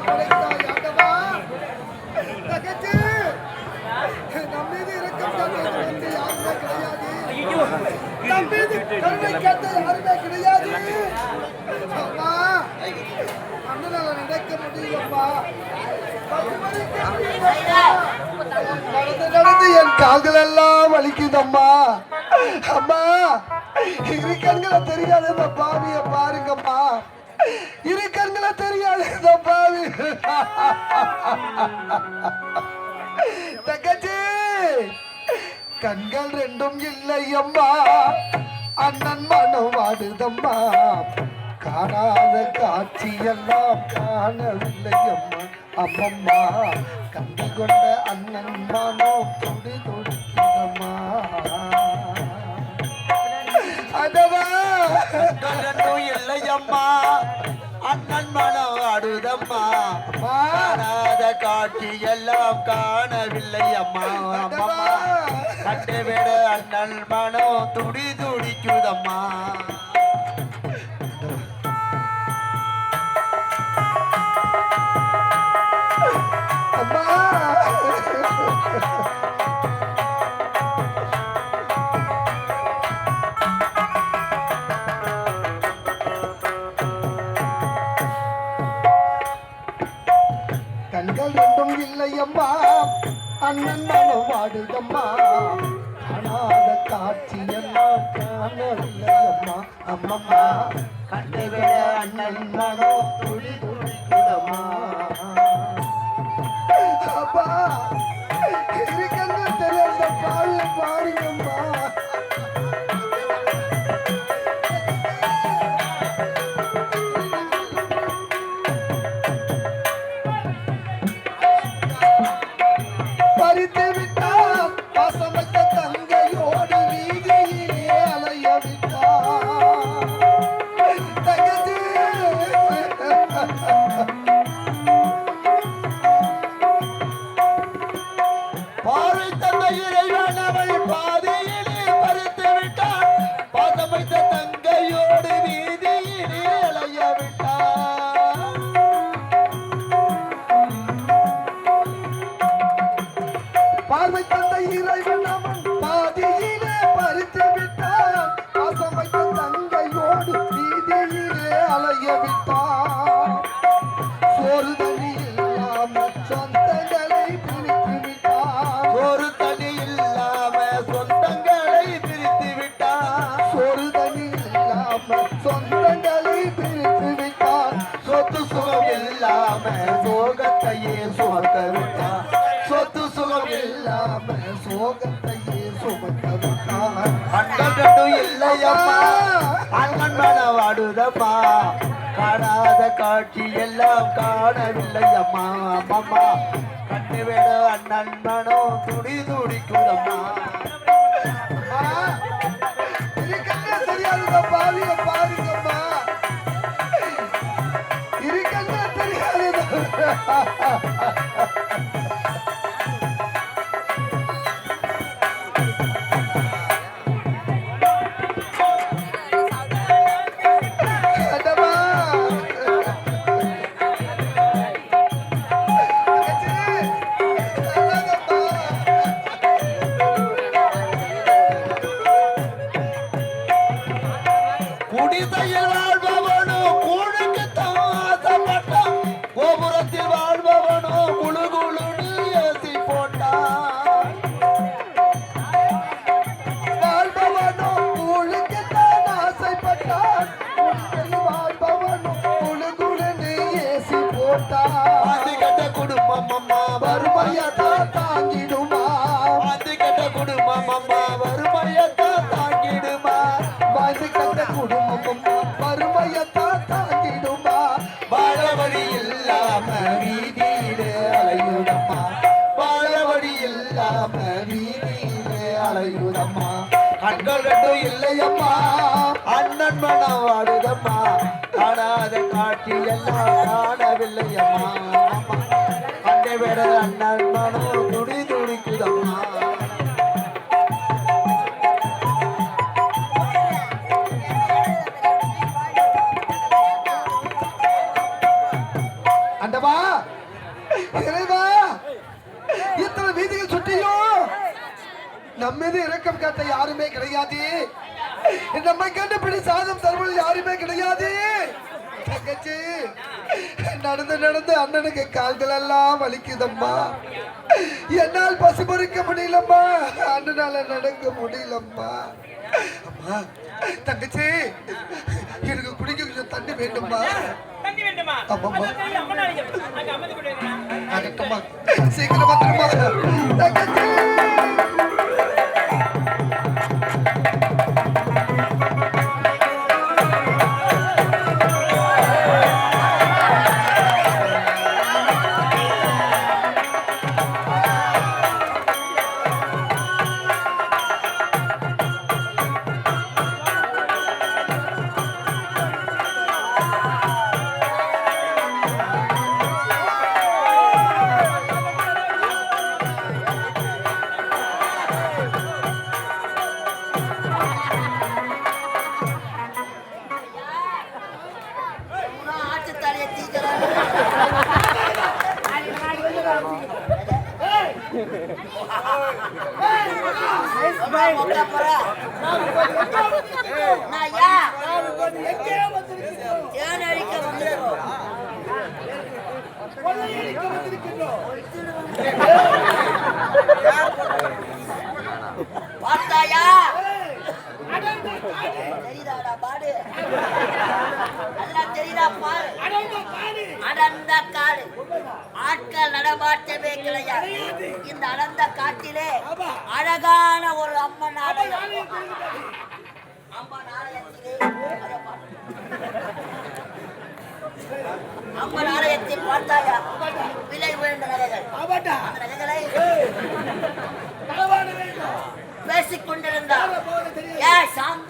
படைத்தாய் ஆண்டவா. தங்கச்சி, நம் மீது இரக்கம் காட்டுவது வந்து யாருமே கிடையாது. நம் மீது கருணை காட்ட யாருமே கிடையாது. அம்மா, அண்ணனால நினைக்க முடியலப்பா. நடந்து நடந்து என் கால்கள் எல்லாம் வலிக்குதம்மா. அம்மா, இரு கண்களை தெரியாத இந்த பாவிய பாருங்கம்மா. இரு கண்களை தெரியாத இந்த பாவி. தங்கச்சி, கண்கள் ரெண்டும் இல்லை அம்மா. அண்ணன் மனம் வாடுதம்மா. காணாத காட்சி எல்லாம் காணவில்லை அம்மா. அம்மம்மா, கண்டு கொண்ட அண்ணன் மனம் துடி துடிக்குதம்மா. அதவா இல்லை அம்மா. அண்ணன் மனம் ஆடுதம்மா. காணாத காட்சி எல்லாம் காணவில்லை அம்மா. அம்மம்மா, கண்டுவிட அண்ணன் மனம் துடி துடிக்குதம்மா. கண்கள் ரெண்டும் இல்லை அம்மா. அண்ணன் மனம் வாடுதம்மா. காணாத காட்சி எல்லாம் காணவில்லை அம்மா. அம்மம்மா, கண்டுவிட அண்ணன் மனம் துடி துடிக்குதம்மா. அப்பா, இருக்கன்னு தெரியாத பாவிய பாருங்கம்மா. பறித்து விட்டார் பாசமற்ற தங்கையோடு வீதியிலே அலைய விட்டார். தங்கச்சி, பார்வை தந்த இறைவன் அவள் பாதையிலே பறித்து விட்டான். பாசமைத்த தங்கையோடு வீதியிலே அலைய விட்டான். பார்வை தந்த இறைவன் அவன் பாதியிலே பறித்து விட்டான். பாசமைத்த தங்கையோடு வீதியிலே அலைய விட்டான். சோறு தண்ணி இல்லாம சொந்தங்களை பிரித்து விட்டான். ஒரு தனி இல்லாம சொந்தங்களை பிரித்து விட்டான். சோறு தண்ணி இல்லாம சொந்தங்களை பிரித்து விட்டான். சொத்து சுகம் இல்லாம சோகத்தையே சுமக்க விட்டான். சொத்து சுகம் இல்லாம சோகத்தையே சுமக்க விட்டான். கண்கள் ரெண்டும் இல்லையம்மா. அண்ணன் மனம் வாடுதம்மா. காணாத காட்சி எல்லாம் காணவில்லை அம்மா. அம்மம்மா, கண்டுவிட அண்ணன் மனம் துடி துடிக்குதம்மா. இருக்கே தெரியாத பாவிய பாருங்கம்மா. இருக்கே தெரியாத. குடிசையில் வாழ்பவனோ கூழுக்குத்தான் ஆசைப்பட்டான். கோபுரத்தில் வாழ்பவனோ குழு குழுன்னு ஏசி போட்டான். வாழ்பவனோ கூழுக்குத்தான் ஆசைப்பட்டான். வாழ்பவனோ குழு குழுன்னு ஏசி போட்டான். அது கெட்ட குடும்பம் அம்மா வறுமையத்தான் தாங்கிடுமா. அது கெட்ட குடும்பம் அம்மா வறுமையத்தான் தாங்கிடுமா. வாழ்ந்து கட்ட குடும்பம் வறுமையத்தான் தாங்கிடுமா. வாழ வழி இல்லாம வீதியிலே அலையுதம்மா. வாழ வழி இல்லாம வீதியிலே அலையுதம்மா. கண்கள் ரெண்டும் இல்லையம்மா. அண்ணன் மனம் வாடுதம்மா. காணாத காட்சி எல்லாம் காணவில்லையம்மா. கண்டை விட அண்ணன் மனம் துடி துடிக்குதம்மா. அண்டவா, இறைவா இத்தனை வீதிகள் சுற்றியும் நம்ம மீது இரக்கம் காட்ட யாருமே கிடையாது. நம்மை கண்டுபிடி சாதம் தருவது யாருமே கிடையாது. தங்கச்சி நடந்து நடந்து அண்ணனுக்கு கால்கள் எல்லாம் வலிக்குதம்மா. என்னால் பசி பொறுக்க முடியலம்மா. அண்ணனால நடக்க முடியலம்மா. அம்மா தங்கச்சி எனக்கு குடிக்க கொஞ்சம் தண்ணி வேண்டுமா? ஆகட்டும்மா, சீக்கிரம் வந்துருமா தங்கச்சி. பார்த்தாயா தெரியுதாடா பாடு நல்லா தெரியுதா பாரு. அடர்ந்த காடு, ஆட்கள் நடமாட்டமே கிடையாது. இந்த அடர்ந்த காட்டிலே அழகான ஒரு அம்மன் ஆலயம். அம்மன் ஆலயத்திலே அம்மன் ஆலயத்தில் பார்த்தாயா விலை உயர்ந்த நகைகள். அந்த நகைகளை பேசிக் கொண்டிருந்தார். ஏன் சாந்த